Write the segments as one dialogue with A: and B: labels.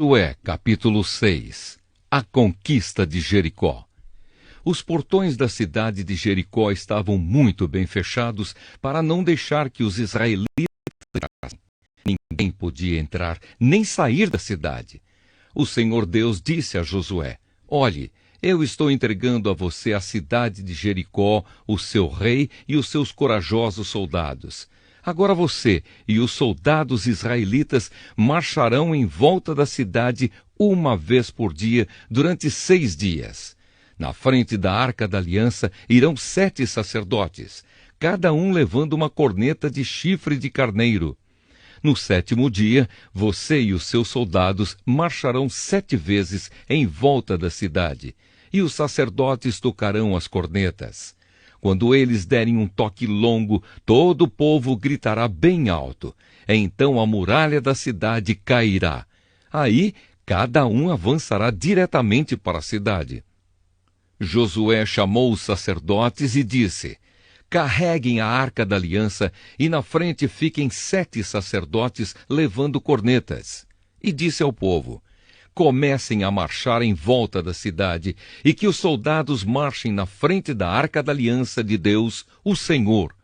A: Josué, capítulo 6. A conquista de Jericó. Os portões da cidade de Jericó estavam muito bem fechados para não deixar que os israelitas entrassem. Ninguém podia entrar nem sair da cidade. O Senhor Deus disse a Josué: Olhe, eu estou entregando a você a cidade de Jericó, o seu rei e os seus corajosos soldados. Agora você e os soldados israelitas marcharão em volta da cidade uma vez por dia durante 6 dias. Na frente da Arca da Aliança irão 7 sacerdotes, cada um levando uma corneta de chifre de carneiro. No 7º dia, você e os seus soldados marcharão 7 vezes em volta da cidade, e os sacerdotes tocarão as cornetas. Quando eles derem um toque longo, todo o povo gritará bem alto. Então a muralha da cidade cairá. Aí, cada um avançará diretamente para a cidade. Josué chamou os sacerdotes e disse: Carreguem a Arca da Aliança e na frente fiquem 7 sacerdotes levando cornetas. E disse ao povo: Comecem a marchar em volta da cidade, e que os soldados marchem na frente da Arca da Aliança de Deus, o Senhor.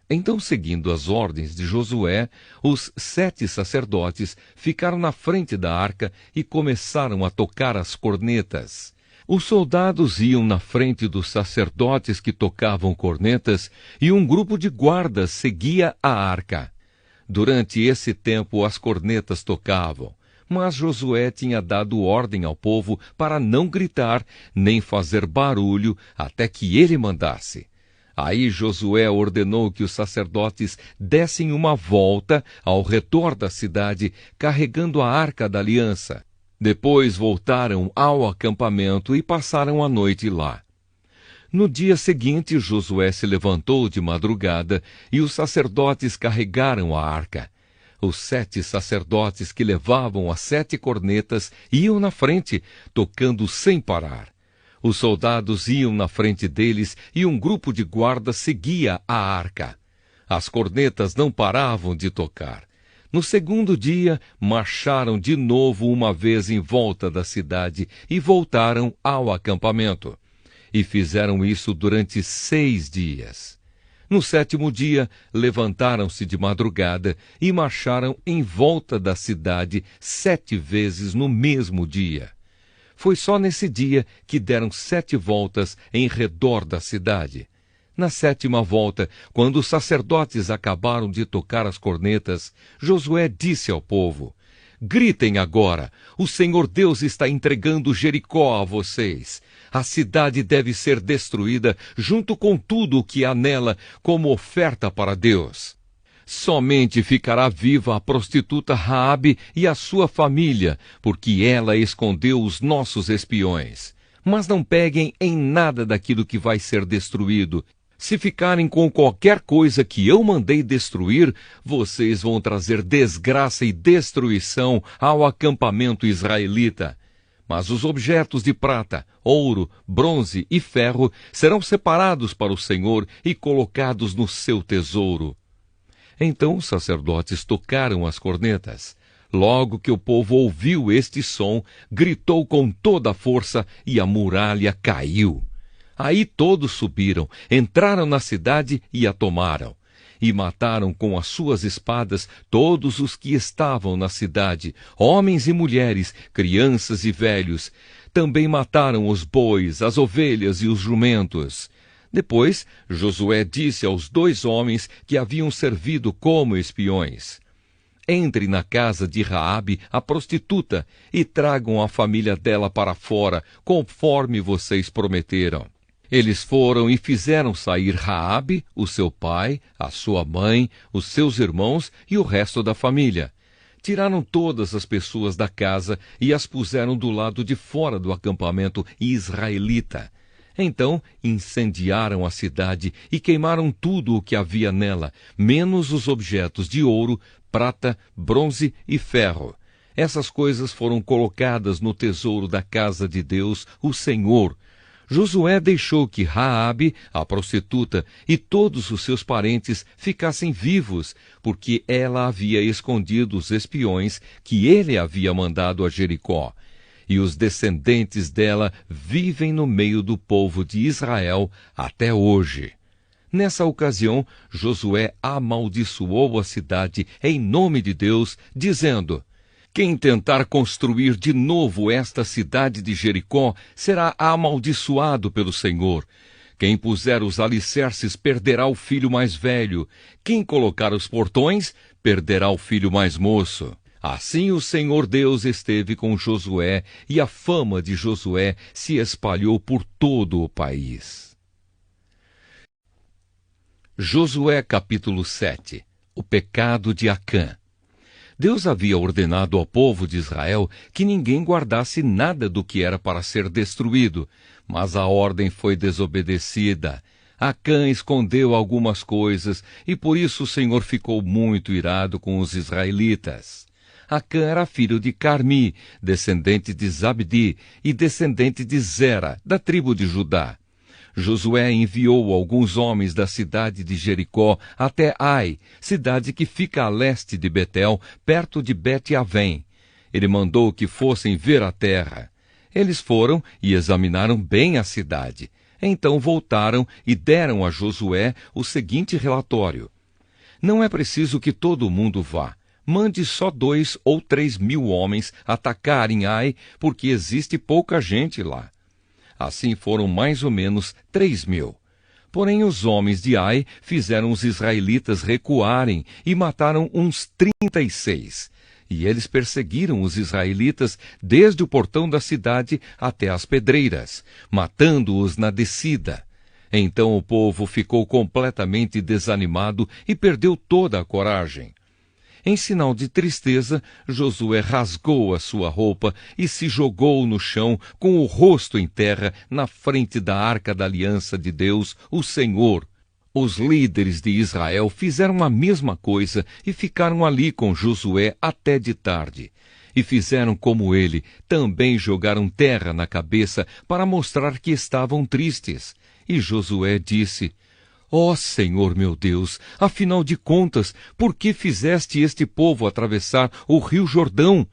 A: Então, seguindo as ordens de Josué, os 7 sacerdotes ficaram na frente da arca e começaram a tocar as cornetas. Os soldados iam na frente dos sacerdotes que tocavam cornetas, e um grupo de guardas seguia a arca. Durante esse tempo as cornetas tocavam. Mas Josué tinha dado ordem ao povo para não gritar nem fazer barulho até que ele mandasse. Aí Josué ordenou que os sacerdotes dessem uma volta ao redor da cidade, carregando a Arca da Aliança. Depois voltaram ao acampamento e passaram a noite lá. No dia seguinte, Josué se levantou de madrugada e os sacerdotes carregaram a arca. Os 7 sacerdotes que levavam as 7 cornetas iam na frente, tocando sem parar. Os soldados iam na frente deles e um grupo de guardas seguia a arca. As cornetas não paravam de tocar. No 2º dia, marcharam de novo uma vez em volta da cidade e voltaram ao acampamento. E fizeram isso durante 6 dias. No 7º dia, levantaram-se de madrugada e marcharam em volta da cidade 7 vezes no mesmo dia. Foi só nesse dia que deram 7 voltas em redor da cidade. Na 7ª volta, quando os sacerdotes acabaram de tocar as cornetas, Josué disse ao povo: Gritem agora, o Senhor Deus está entregando Jericó a vocês. A cidade deve ser destruída junto com tudo o que há nela como oferta para Deus. Somente ficará viva a prostituta Raabe e a sua família, porque ela escondeu os nossos espiões. Mas não peguem em nada daquilo que vai ser destruído. Se ficarem com qualquer coisa que eu mandei destruir, vocês vão trazer desgraça e destruição ao acampamento israelita. Mas os objetos de prata, ouro, bronze e ferro serão separados para o Senhor e colocados no seu tesouro. Então os sacerdotes tocaram as cornetas. Logo que o povo ouviu este som, gritou com toda a força e a muralha caiu. Aí todos subiram, entraram na cidade e a tomaram. E mataram com as suas espadas todos os que estavam na cidade, homens e mulheres, crianças e velhos. Também mataram os bois, as ovelhas e os jumentos. Depois, Josué disse aos 2 homens que haviam servido como espiões: Entre na casa de Raabe, a prostituta, e tragam a família dela para fora, conforme vocês prometeram. Eles foram e fizeram sair Raabe, o seu pai, a sua mãe, os seus irmãos e o resto da família. Tiraram todas as pessoas da casa e as puseram do lado de fora do acampamento israelita. Então incendiaram a cidade e queimaram tudo o que havia nela, menos os objetos de ouro, prata, bronze e ferro. Essas coisas foram colocadas no tesouro da casa de Deus, o Senhor. Josué deixou que Raabe, a prostituta, e todos os seus parentes ficassem vivos, porque ela havia escondido os espiões que ele havia mandado a Jericó. E os descendentes dela vivem no meio do povo de Israel até hoje. Nessa ocasião, Josué amaldiçoou a cidade em nome de Deus, dizendo: quem tentar construir de novo esta cidade de Jericó será amaldiçoado pelo Senhor. Quem puser os alicerces perderá o filho mais velho. Quem colocar os portões perderá o filho mais moço. Assim o Senhor Deus esteve com Josué, e a fama de Josué se espalhou por todo o país. Josué capítulo 7. O pecado de Acã. Deus havia ordenado ao povo de Israel que ninguém guardasse nada do que era para ser destruído, mas a ordem foi desobedecida. Acã escondeu algumas coisas, e por isso o Senhor ficou muito irado com os israelitas. Acã era filho de Carmi, descendente de Zabdi e descendente de Zera, da tribo de Judá. Josué enviou alguns homens da cidade de Jericó até Ai, cidade que fica a leste de Betel, perto de Bet-Avém. Ele mandou que fossem ver a terra. Eles foram e examinaram bem a cidade. Então voltaram e deram a Josué o seguinte relatório: não é preciso que todo mundo vá. Mande só 2 ou 3 mil homens atacarem Ai, porque existe pouca gente lá. Assim foram mais ou menos 3.000. Porém os homens de Ai fizeram os israelitas recuarem e mataram uns 36. E eles perseguiram os israelitas desde o portão da cidade até as pedreiras, matando-os na descida. Então o povo ficou completamente desanimado e perdeu toda a coragem. Em sinal de tristeza, Josué rasgou a sua roupa e se jogou no chão com o rosto em terra na frente da arca da aliança de Deus, o Senhor. Os líderes de Israel fizeram a mesma coisa e ficaram ali com Josué até de tarde. E fizeram como ele, também jogaram terra na cabeça para mostrar que estavam tristes. E Josué disse: ó Senhor meu Deus, afinal de contas, por que fizeste este povo atravessar o rio Jordão?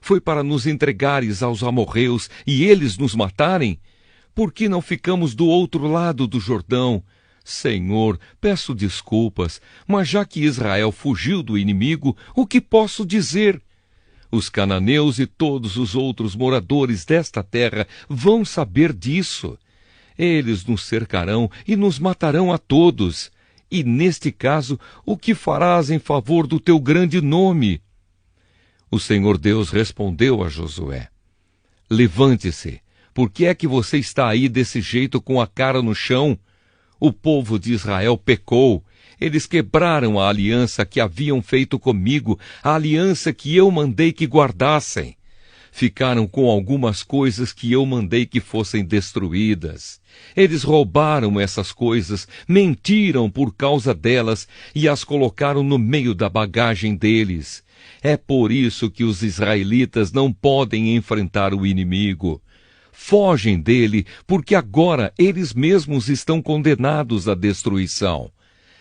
A: Foi para nos entregares aos amorreus e eles nos matarem? Por que não ficamos do outro lado do Jordão? Senhor, peço desculpas, mas já que Israel fugiu do inimigo, o que posso dizer? Os cananeus e todos os outros moradores desta terra vão saber disso. Eles nos cercarão e nos matarão a todos. E, neste caso, o que farás em favor do teu grande nome? O Senhor Deus respondeu a Josué: levante-se, por que é que você está aí desse jeito com a cara no chão? O povo de Israel pecou. Eles quebraram a aliança que haviam feito comigo, a aliança que eu mandei que guardassem. Ficaram com algumas coisas que eu mandei que fossem destruídas. Eles roubaram essas coisas, mentiram por causa delas e as colocaram no meio da bagagem deles. É por isso que os israelitas não podem enfrentar o inimigo. Fogem dele, porque agora eles mesmos estão condenados à destruição.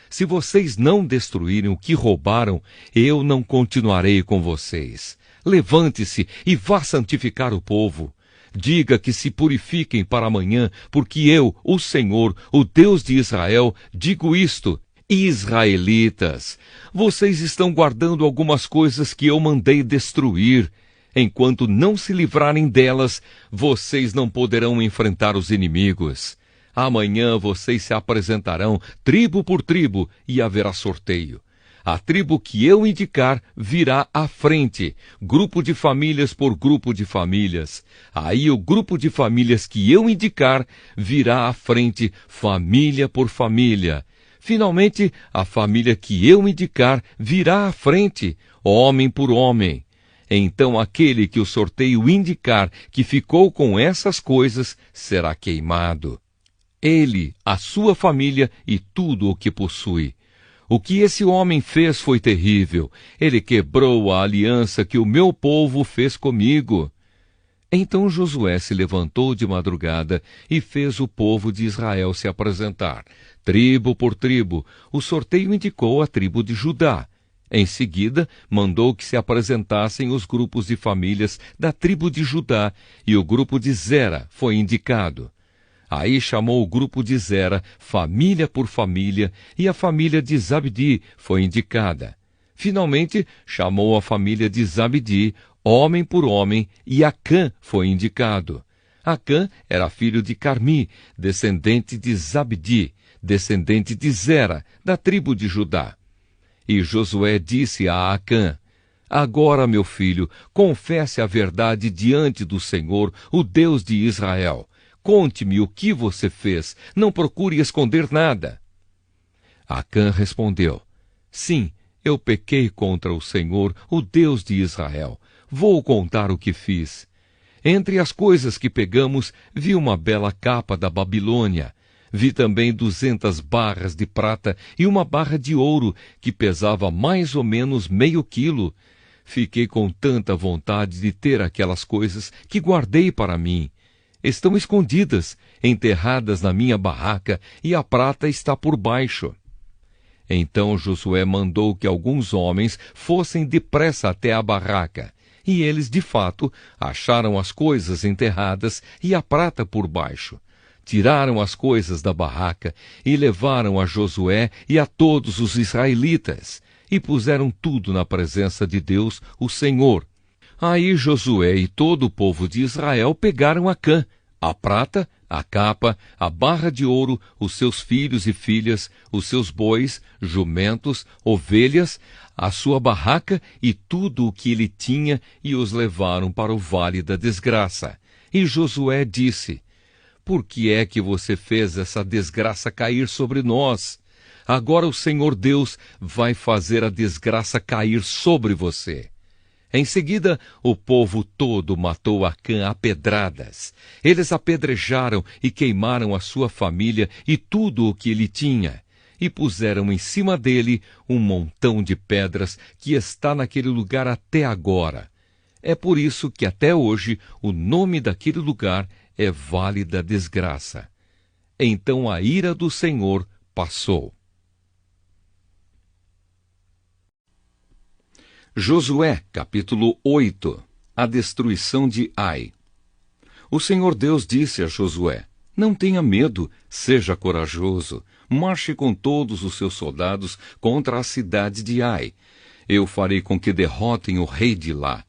A: Se vocês não destruírem o que roubaram, eu não continuarei com vocês. Levante-se e vá santificar o povo. Diga que se purifiquem para amanhã, porque eu, o Senhor, o Deus de Israel, digo isto: israelitas, vocês estão guardando algumas coisas que eu mandei destruir. Enquanto não se livrarem delas, vocês não poderão enfrentar os inimigos. Amanhã vocês se apresentarão tribo por tribo e haverá sorteio. A tribo que eu indicar virá à frente, grupo de famílias por grupo de famílias. Aí o grupo de famílias que eu indicar virá à frente, família por família. Finalmente, a família que eu indicar virá à frente, homem por homem. Então aquele que o sorteio indicar que ficou com essas coisas será queimado. Ele, a sua família e tudo o que possui. O que esse homem fez foi terrível. Ele quebrou a aliança que o meu povo fez comigo. Então Josué se levantou de madrugada e fez o povo de Israel se apresentar, tribo por tribo. O sorteio indicou a tribo de Judá. Em seguida, mandou que se apresentassem os grupos de famílias da tribo de Judá, e o grupo de Zera foi indicado. Aí chamou o grupo de Zera, família por família, e a família de Zabdi foi indicada. Finalmente, chamou a família de Zabdi, homem por homem, e Acã foi indicado. Acã era filho de Carmi, descendente de Zabdi, descendente de Zera, da tribo de Judá. E Josué disse a Acã: Agora, meu filho, confesse a verdade diante do Senhor, o Deus de Israel. Conte-me o que você fez, não procure esconder nada. Acã respondeu: Sim, eu pequei contra o Senhor, o Deus de Israel. Vou contar o que fiz. Entre as coisas que pegamos, vi uma bela capa da Babilônia. Vi também 200 barras de prata e uma barra de ouro, que pesava mais ou menos meio quilo. Fiquei com tanta vontade de ter aquelas coisas que guardei para mim. Estão escondidas, enterradas na minha barraca, e a prata está por baixo. Então Josué mandou que alguns homens fossem depressa até a barraca. E eles, de fato, acharam as coisas enterradas e a prata por baixo. Tiraram as coisas da barraca e levaram a Josué e a todos os israelitas, e puseram tudo na presença de Deus, o Senhor. Aí Josué e todo o povo de Israel pegaram Acã, a prata, a capa, a barra de ouro, os seus filhos e filhas, os seus bois, jumentos, ovelhas, a sua barraca e tudo o que ele tinha, e os levaram para o vale da desgraça. E Josué disse: Por que é que você fez essa desgraça cair sobre nós? Agora o Senhor Deus vai fazer a desgraça cair sobre você. Em seguida, o povo todo matou Acã a pedradas. Eles apedrejaram e queimaram a sua família e tudo o que ele tinha, e puseram em cima dele um montão de pedras que está naquele lugar até agora. É por isso que até hoje o nome daquele lugar é Vale da Desgraça. Então a ira do Senhor passou. Josué, capítulo 8. A destruição de Ai. O Senhor Deus disse a Josué: Não tenha medo, seja corajoso, marche com todos os seus soldados contra a cidade de Ai. Eu farei com que derrotem o rei de lá.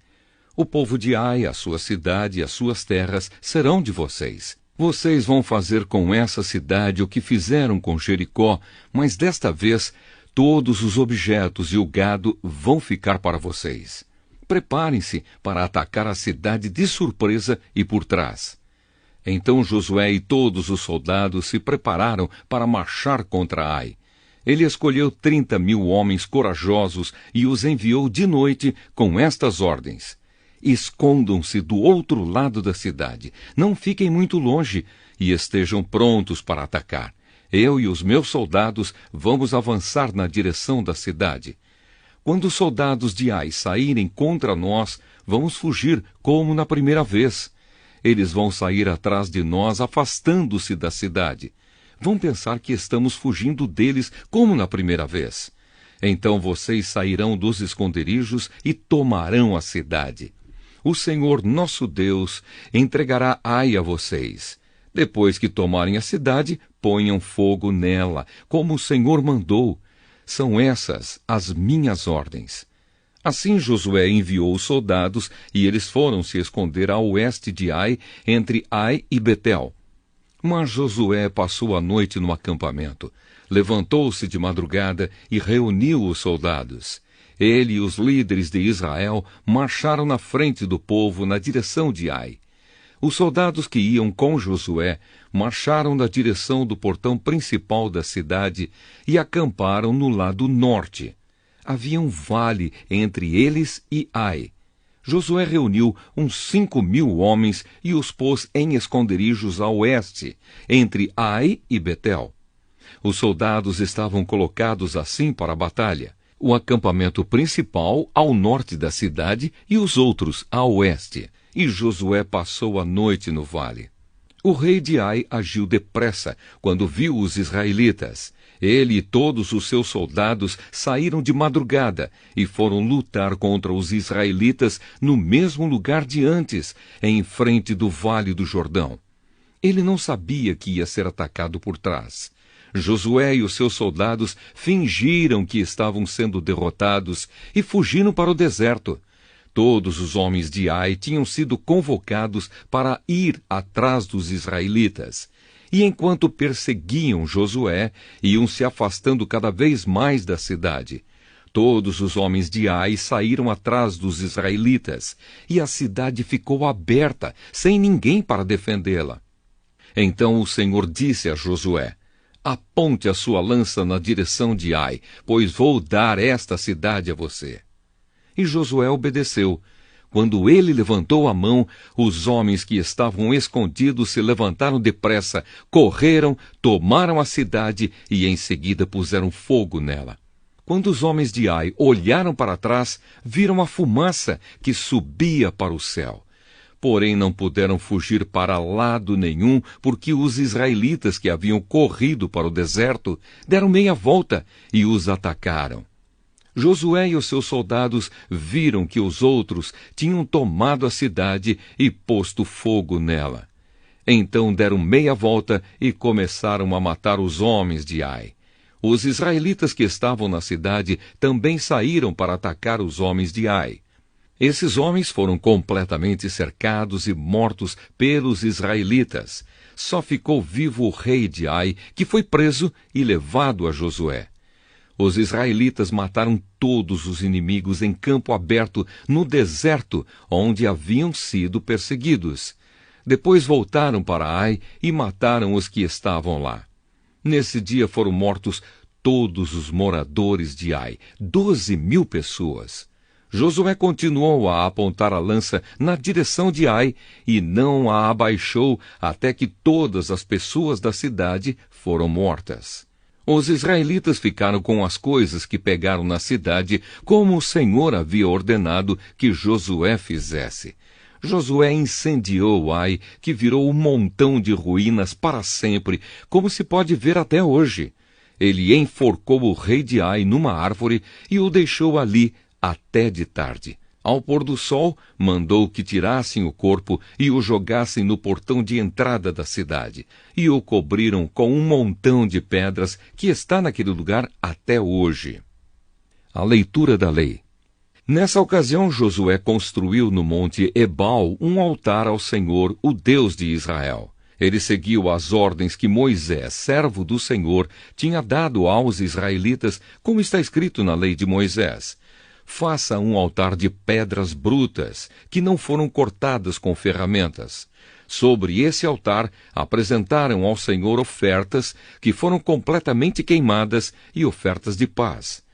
A: O povo de Ai, a sua cidade e as suas terras serão de vocês. Vocês vão fazer com essa cidade o que fizeram com Jericó, mas desta vez todos os objetos e o gado vão ficar para vocês. Preparem-se para atacar a cidade de surpresa e por trás. Então Josué e todos os soldados se prepararam para marchar contra Ai. Ele escolheu 30.000 homens corajosos e os enviou de noite com estas ordens: Escondam-se do outro lado da cidade, não fiquem muito longe e estejam prontos para atacar. Eu e os meus soldados vamos avançar na direção da cidade. Quando os soldados de Ai saírem contra nós, vamos fugir como na primeira vez. Eles vão sair atrás de nós, afastando-se da cidade. Vão pensar que estamos fugindo deles como na primeira vez. Então vocês sairão dos esconderijos e tomarão a cidade. O Senhor nosso Deus entregará Ai a vocês. Depois que tomarem a cidade, ponham fogo nela, como o Senhor mandou. São essas as minhas ordens. Assim Josué enviou os soldados, e eles foram se esconder a oeste de Ai, entre Ai e Betel. Mas Josué passou a noite no acampamento. Levantou-se de madrugada e reuniu os soldados. Ele e os líderes de Israel marcharam na frente do povo na direção de Ai. Os soldados que iam com Josué marcharam na direção do portão principal da cidade e acamparam no lado norte. Havia um vale entre eles e Ai. Josué reuniu uns 5.000 homens e os pôs em esconderijos a oeste, entre Ai e Betel. Os soldados estavam colocados assim para a batalha: o acampamento principal ao norte da cidade e os outros a oeste. e Josué passou a noite no vale. O rei de Ai agiu depressa quando viu os israelitas. Ele e todos os seus soldados saíram de madrugada e foram lutar contra os israelitas no mesmo lugar de antes, em frente do vale do Jordão. Ele não sabia que ia ser atacado por trás. Josué e os seus soldados fingiram que estavam sendo derrotados e fugiram para o deserto. Todos os homens de Ai tinham sido convocados para ir atrás dos israelitas. E enquanto perseguiam Josué, iam se afastando cada vez mais da cidade. Todos os homens de Ai saíram atrás dos israelitas, e a cidade ficou aberta, sem ninguém para defendê-la. Então o Senhor disse a Josué: aponte a sua lança na direção de Ai, pois vou dar esta cidade a você. E Josué obedeceu. Quando ele levantou a mão, os homens que estavam escondidos se levantaram depressa, correram, tomaram a cidade e em seguida puseram fogo nela. Quando os homens de Ai olharam para trás, viram a fumaça que subia para o céu. Porém não puderam fugir para lado nenhum, porque os israelitas que haviam corrido para o deserto deram meia volta e os atacaram. Josué e os seus soldados viram que os outros tinham tomado a cidade e posto fogo nela. Então deram meia volta e começaram a matar os homens de Ai. Os israelitas que estavam na cidade também saíram para atacar os homens de Ai. Esses homens foram completamente cercados e mortos pelos israelitas. Só ficou vivo o rei de Ai, que foi preso e levado a Josué. Os israelitas mataram todos os inimigos em campo aberto, no deserto, onde haviam sido perseguidos. Depois voltaram para Ai e mataram os que estavam lá. Nesse dia foram mortos todos os moradores de Ai, 12.000 pessoas. Josué continuou a apontar a lança na direção de Ai e não a abaixou até que todas as pessoas da cidade foram mortas. Os israelitas ficaram com as coisas que pegaram na cidade, como o Senhor havia ordenado que Josué fizesse. Josué incendiou Ai, que virou um montão de ruínas para sempre, como se pode ver até hoje. Ele enforcou o rei de Ai numa árvore e o deixou ali até de tarde. Ao pôr do sol, mandou que tirassem o corpo e o jogassem no portão de entrada da cidade, e o cobriram com um montão de pedras que está naquele lugar até hoje. A leitura da lei. Nessa ocasião, Josué construiu no monte Ebal um altar ao Senhor, o Deus de Israel. Ele seguiu as ordens que Moisés, servo do Senhor, tinha dado aos israelitas, como está escrito na lei de Moisés. Faça um altar de pedras brutas, que não foram cortadas com ferramentas. Sobre esse altar apresentaram ao Senhor ofertas que foram completamente queimadas e ofertas de paz.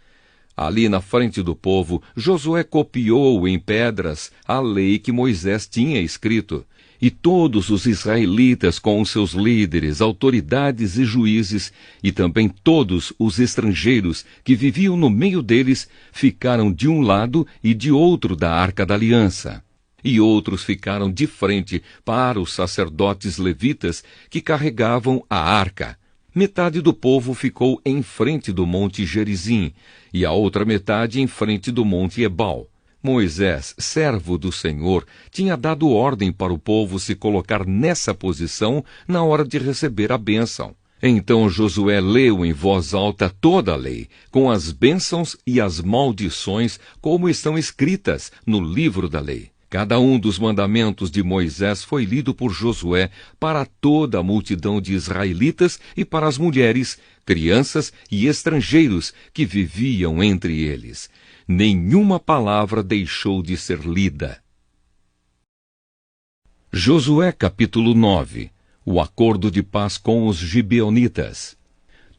A: Ali na frente do povo, Josué copiou em pedras a lei que Moisés tinha escrito. E todos os israelitas com os seus líderes, autoridades e juízes, e também todos os estrangeiros que viviam no meio deles, ficaram de um lado e de outro da Arca da Aliança. E outros ficaram de frente para os sacerdotes levitas que carregavam a arca. Metade do povo ficou em frente do monte Gerizim, e a outra metade em frente do monte Ebal. Moisés, servo do Senhor, tinha dado ordem para o povo se colocar nessa posição na hora de receber a bênção. Então Josué leu em voz alta toda a lei, com as bênçãos e as maldições, como estão escritas no livro da lei. Cada um dos mandamentos de Moisés foi lido por Josué para toda a multidão de israelitas e para as mulheres, crianças e estrangeiros que viviam entre eles. Nenhuma palavra deixou de ser lida. Josué capítulo 9. O acordo de paz com os gibeonitas.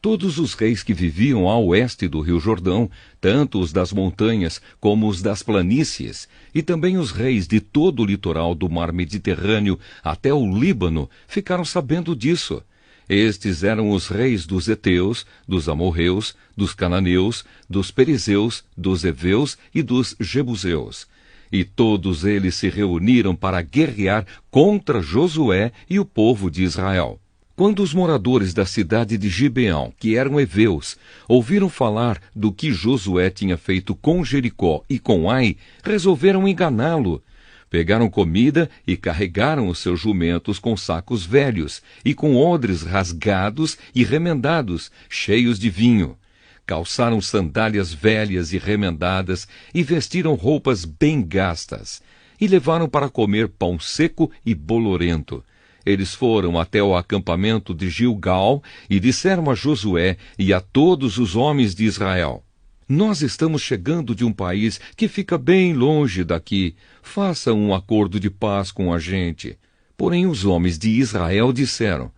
A: Todos os reis que viviam a oeste do rio Jordão, tanto os das montanhas como os das planícies, e também os reis de todo o litoral do mar Mediterrâneo até o Líbano, ficaram sabendo disso. Estes eram os reis dos heteus, dos amorreus, dos cananeus, dos perizeus, dos heveus e dos jebuseus. e todos eles se reuniram para guerrear contra Josué e o povo de Israel. Quando os moradores da cidade de Gibeão, que eram heveus, ouviram falar do que Josué tinha feito com Jericó e com Ai, resolveram enganá-lo. Pegaram comida e carregaram os seus jumentos com sacos velhos e com odres rasgados e remendados, cheios de vinho. Calçaram sandálias velhas e remendadas e vestiram roupas bem gastas. E levaram para comer pão seco e bolorento. Eles foram até o acampamento de Gilgal e disseram a Josué e a todos os homens de Israel: Nós estamos chegando de um país que fica bem longe daqui. Faça um acordo de paz com a gente. Porém os homens de Israel disseram: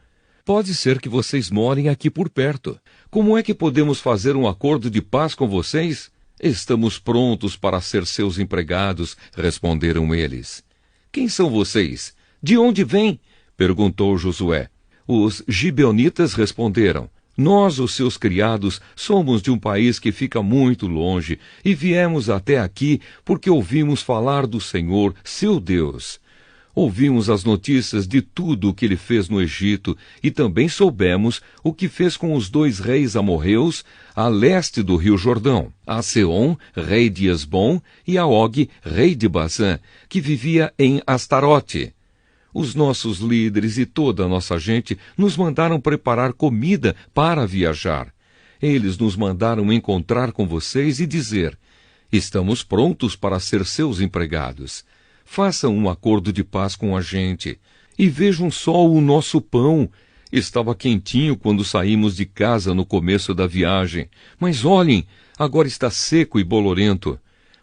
A: Pode ser que vocês morem aqui por perto. Como é que podemos fazer um acordo de paz com vocês? Estamos prontos para ser seus empregados, responderam eles. Quem são vocês? De onde vêm? Perguntou Josué. Os gibeonitas responderam: Nós, os seus criados, somos de um país que fica muito longe e viemos até aqui porque ouvimos falar do Senhor, seu Deus. Ouvimos as notícias de tudo o que ele fez no Egito e também soubemos o que fez com os 2 reis amorreus a leste do rio Jordão, a Seom, rei de Esbom, e a Og, rei de Bazã, que vivia em Astarote. Os nossos líderes e toda a nossa gente nos mandaram preparar comida para viajar. Eles nos mandaram encontrar com vocês e dizer: Estamos prontos para ser seus empregados. Façam um acordo de paz com a gente. E vejam só o nosso pão. Estava quentinho quando saímos de casa no começo da viagem. Mas olhem, agora está seco e bolorento.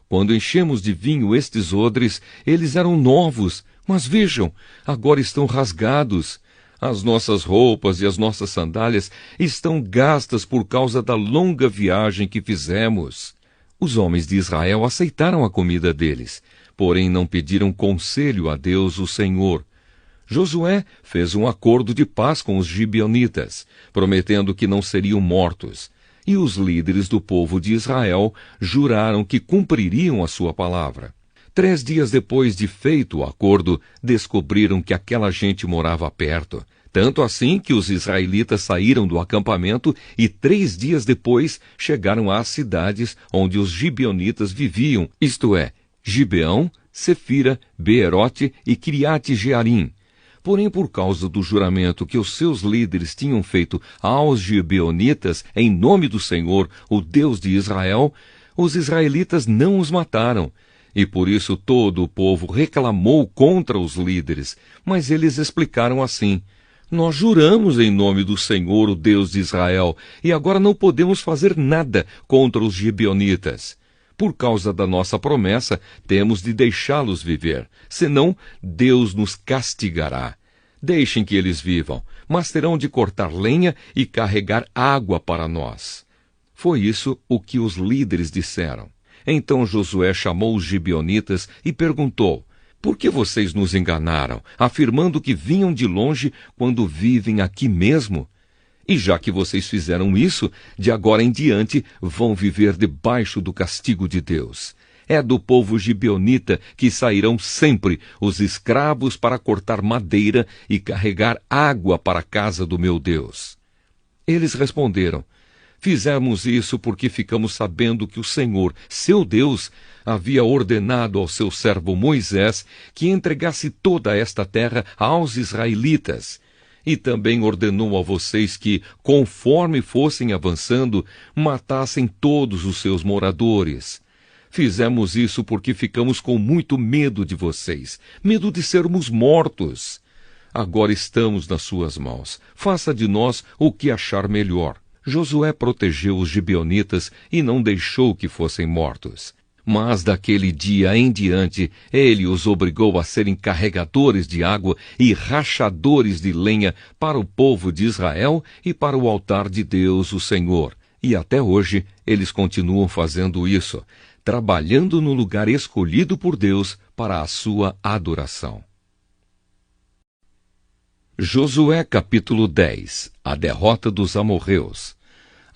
A: Quando enchemos de vinho estes odres, eles eram novos. Mas vejam, agora estão rasgados. As nossas roupas e as nossas sandálias estão gastas por causa da longa viagem que fizemos. Os homens de Israel aceitaram a comida deles, porém não pediram conselho a Deus, o Senhor. Josué fez um acordo de paz com os gibeonitas, prometendo que não seriam mortos. E os líderes do povo de Israel juraram que cumpririam a sua palavra. 3 dias depois de feito o acordo, descobriram que aquela gente morava perto. Tanto assim que os israelitas saíram do acampamento e 3 dias depois chegaram às cidades onde os gibeonitas viviam, isto é, Gibeão, Sefira, Beerote e Criate-Jearim. Porém, por causa do juramento que os seus líderes tinham feito aos gibeonitas em nome do Senhor, o Deus de Israel, os israelitas não os mataram. E por isso todo o povo reclamou contra os líderes, mas eles explicaram assim: Nós juramos em nome do Senhor, o Deus de Israel, e agora não podemos fazer nada contra os gibeonitas. Por causa da nossa promessa, temos de deixá-los viver, senão Deus nos castigará. Deixem que eles vivam, mas terão de cortar lenha e carregar água para nós. Foi isso o que os líderes disseram. Então Josué chamou os gibeonitas e perguntou: Por que vocês nos enganaram, afirmando que vinham de longe quando vivem aqui mesmo? E já que vocês fizeram isso, de agora em diante vão viver debaixo do castigo de Deus. É do povo gibeonita que sairão sempre os escravos para cortar madeira e carregar água para a casa do meu Deus. Eles responderam: Fizemos isso porque ficamos sabendo que o Senhor, seu Deus, havia ordenado ao seu servo Moisés que entregasse toda esta terra aos israelitas. E também ordenou a vocês que, conforme fossem avançando, matassem todos os seus moradores. Fizemos isso porque ficamos com muito medo de vocês, medo de sermos mortos. Agora estamos nas suas mãos. Faça de nós o que achar melhor. Josué protegeu os gibeonitas e não deixou que fossem mortos. Mas daquele dia em diante, ele os obrigou a serem carregadores de água e rachadores de lenha para o povo de Israel e para o altar de Deus, o Senhor. E até hoje eles continuam fazendo isso, trabalhando no lugar escolhido por Deus para a sua adoração. Josué capítulo 10. A derrota dos amorreus.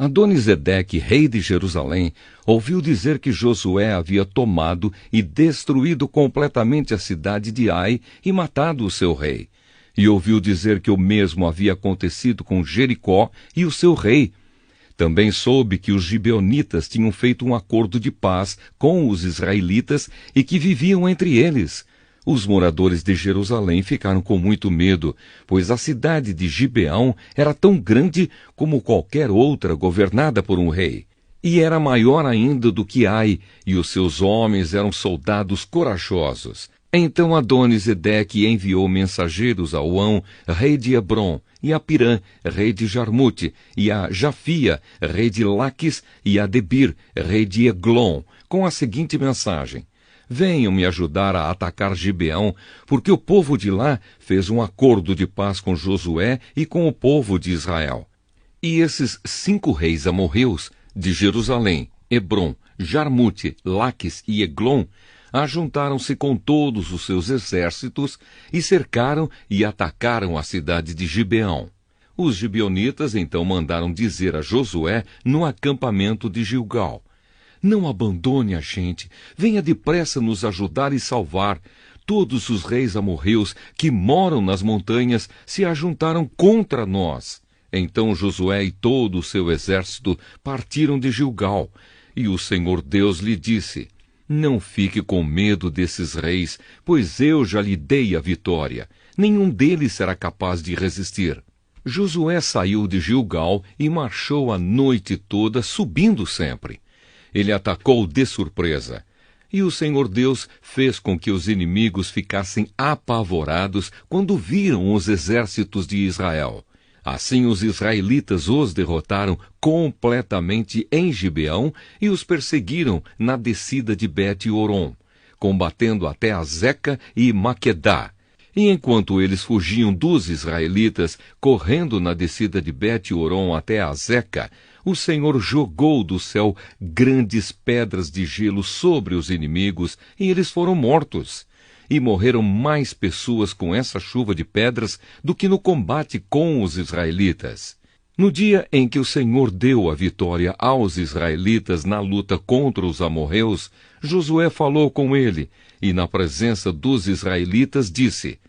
A: Adonisedeque, rei de Jerusalém, ouviu dizer que Josué havia tomado e destruído completamente a cidade de Ai e matado o seu rei. E ouviu dizer que o mesmo havia acontecido com Jericó e o seu rei. Também soube que os gibeonitas tinham feito um acordo de paz com os israelitas e que viviam entre eles. Os moradores de Jerusalém ficaram com muito medo, pois a cidade de Gibeão era tão grande como qualquer outra governada por um rei. E era maior ainda do que Ai, e os seus homens eram soldados corajosos. Então Adonisedeque enviou mensageiros a Uão, rei de Hebrom, e a Pirã, rei de Jarmute, e a Jafia, rei de Laquis, e a Debir, rei de Eglon, com a seguinte mensagem: venham me ajudar a atacar Gibeão, porque o povo de lá fez um acordo de paz com Josué e com o povo de Israel. E esses 5 reis amorreus, de Jerusalém, Hebrom, Jarmute, Laquis e Eglon, ajuntaram-se com todos os seus exércitos e cercaram e atacaram a cidade de Gibeão. Os gibeonitas então mandaram dizer a Josué no acampamento de Gilgal: não abandone a gente, venha depressa nos ajudar e salvar. Todos os reis amorreus que moram nas montanhas se ajuntaram contra nós. Então Josué e todo o seu exército partiram de Gilgal, e o Senhor Deus lhe disse: não fique com medo desses reis, pois eu já lhe dei a vitória. Nenhum deles será capaz de resistir. Josué saiu de Gilgal e marchou a noite toda, subindo sempre. Ele atacou de surpresa, e o Senhor Deus fez com que os inimigos ficassem apavorados quando viram os exércitos de Israel. Assim os israelitas os derrotaram completamente em Gibeão e os perseguiram na descida de Bet-Horon, combatendo até Azeca e Maquedá. E enquanto eles fugiam dos israelitas, correndo na descida de Bet-Horon até Azeca, o Senhor jogou do céu grandes pedras de gelo sobre os inimigos, e eles foram mortos. E morreram mais pessoas com essa chuva de pedras do que no combate com os israelitas. No dia em que o Senhor deu a vitória aos israelitas na luta contra os amorreus, Josué falou com ele, e na presença dos israelitas disse: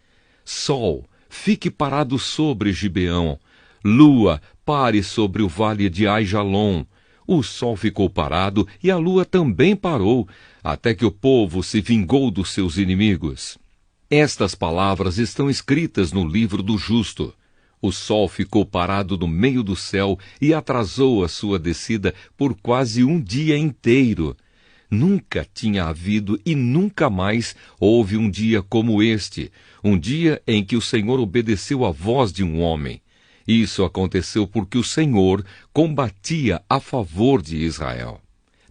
A: Sol, fique parado sobre Gibeão. Lua, pare sobre o vale de Aijalon. O sol ficou parado e a lua também parou, até que o povo se vingou dos seus inimigos. Estas palavras estão escritas no livro do justo. O sol ficou parado no meio do céu e atrasou a sua descida por quase um dia inteiro. Nunca tinha havido e nunca mais houve um dia como este, um dia em que o Senhor obedeceu à voz de um homem. Isso aconteceu porque o Senhor combatia a favor de Israel.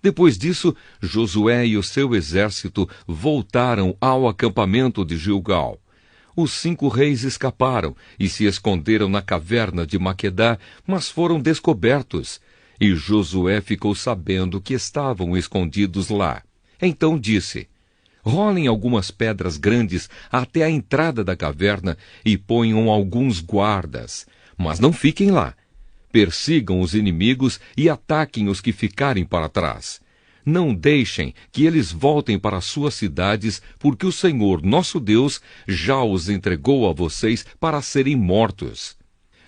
A: Depois disso, Josué e o seu exército voltaram ao acampamento de Gilgal. Os 5 reis escaparam e se esconderam na caverna de Maquedá, mas foram descobertos. E Josué ficou sabendo que estavam escondidos lá. Então disse: rolem algumas pedras grandes até a entrada da caverna e ponham alguns guardas. Mas não fiquem lá. Persigam os inimigos e ataquem os que ficarem para trás. Não deixem que eles voltem para suas cidades, porque o Senhor, nosso Deus, já os entregou a vocês para serem mortos.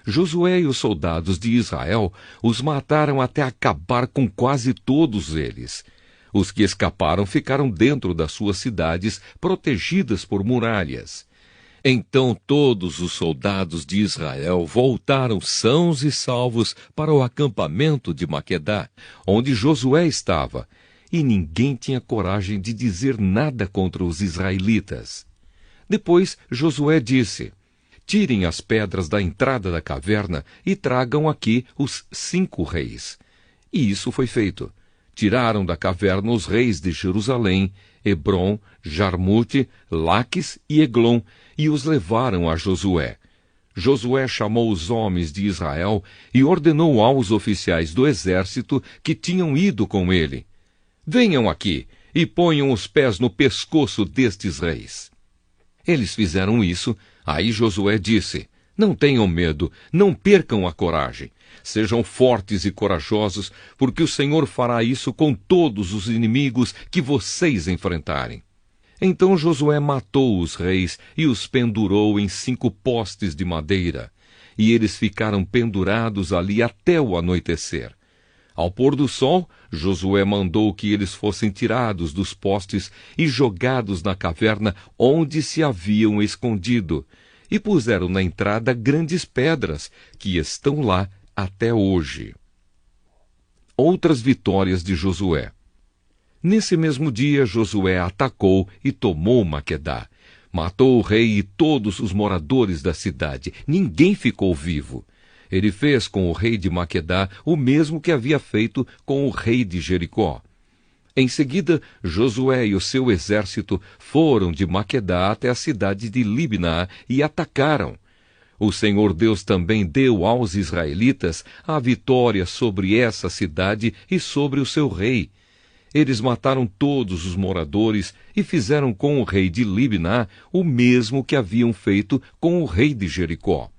A: Josué e os soldados de Israel os mataram até acabar com quase todos eles. Os que escaparam ficaram dentro das suas cidades, protegidas por muralhas. Então todos os soldados de Israel voltaram sãos e salvos para o acampamento de Maquedá, onde Josué estava, e ninguém tinha coragem de dizer nada contra os israelitas. Depois Josué disse: tirem as pedras da entrada da caverna e tragam aqui os 5 reis. E isso foi feito. Tiraram da caverna os reis de Jerusalém, Hebrom, Jarmute, Laquis e Eglon, e os levaram a Josué. Josué chamou os homens de Israel e ordenou aos oficiais do exército que tinham ido com ele: venham aqui e ponham os pés no pescoço destes reis. Eles fizeram isso. Aí Josué disse: Não tenham medo, não percam a coragem. Sejam fortes e corajosos, porque o Senhor fará isso com todos os inimigos que vocês enfrentarem. Então Josué matou os reis e os pendurou em 5 postes de madeira. E eles ficaram pendurados ali até o anoitecer. Ao pôr do sol, Josué mandou que eles fossem tirados dos postes e jogados na caverna onde se haviam escondido, e puseram na entrada grandes pedras, que estão lá até hoje. Outras vitórias de Josué. Nesse mesmo dia, Josué atacou e tomou Maquedá. Matou o rei e todos os moradores da cidade. Ninguém ficou vivo. Ele fez com o rei de Maquedá o mesmo que havia feito com o rei de Jericó. Em seguida, Josué e o seu exército foram de Maquedá até a cidade de Libná e atacaram. O Senhor Deus também deu aos israelitas a vitória sobre essa cidade e sobre o seu rei. Eles mataram todos os moradores e fizeram com o rei de Libná o mesmo que haviam feito com o rei de Jericó.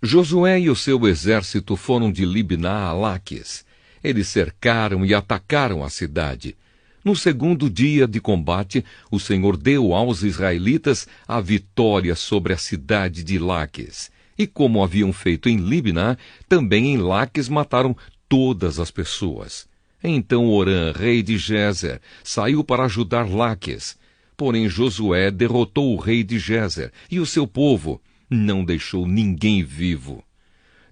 A: Josué e o seu exército foram de Libná a Laques. Eles cercaram e atacaram a cidade. No segundo dia de combate, o Senhor deu aos israelitas a vitória sobre a cidade de Laques. E como haviam feito em Libná, também em Laques mataram todas as pessoas. Então Orã, rei de Gézer, saiu para ajudar Laques. Porém Josué derrotou o rei de Gézer e o seu povo. Não deixou ninguém vivo.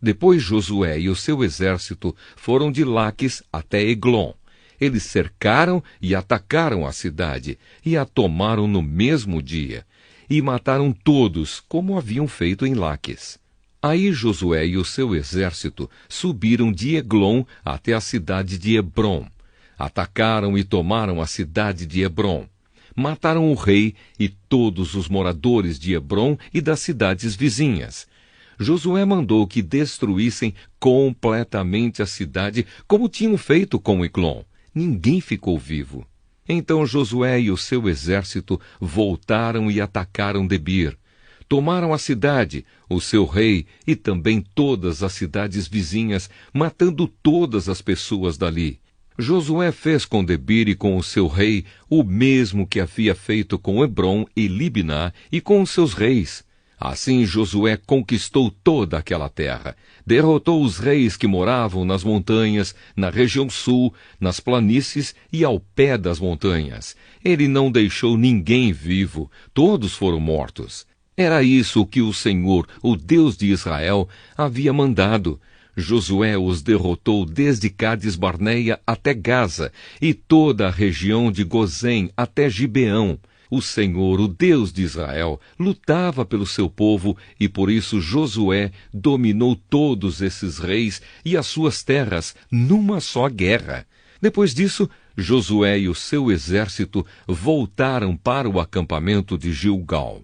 A: Depois Josué e o seu exército foram de Laques até Eglon. Eles cercaram e atacaram a cidade, e a tomaram no mesmo dia, e mataram todos, como haviam feito em Laques. Aí Josué e o seu exército subiram de Eglon até a cidade de Hebrom. Atacaram e tomaram a cidade de Hebrom. Mataram o rei e todos os moradores de Hebrom e das cidades vizinhas. Josué mandou que destruíssem completamente a cidade, como tinham feito com Eglon. Ninguém ficou vivo. Então Josué e o seu exército voltaram e atacaram Debir. Tomaram a cidade, o seu rei e também todas as cidades vizinhas, matando todas as pessoas dali. Josué fez com Debir e com o seu rei o mesmo que havia feito com Hebrom e Libná e com os seus reis. Assim Josué conquistou toda aquela terra, derrotou os reis que moravam nas montanhas, na região sul, nas planícies e ao pé das montanhas. Ele não deixou ninguém vivo, todos foram mortos. Era isso que o Senhor, o Deus de Israel, havia mandado. Josué os derrotou desde Cades-Barneia até Gaza e toda a região de Gozém até Gibeão. O Senhor, o Deus de Israel, lutava pelo seu povo e por isso Josué dominou todos esses reis e as suas terras numa só guerra. Depois disso, Josué e o seu exército voltaram para o acampamento de Gilgal.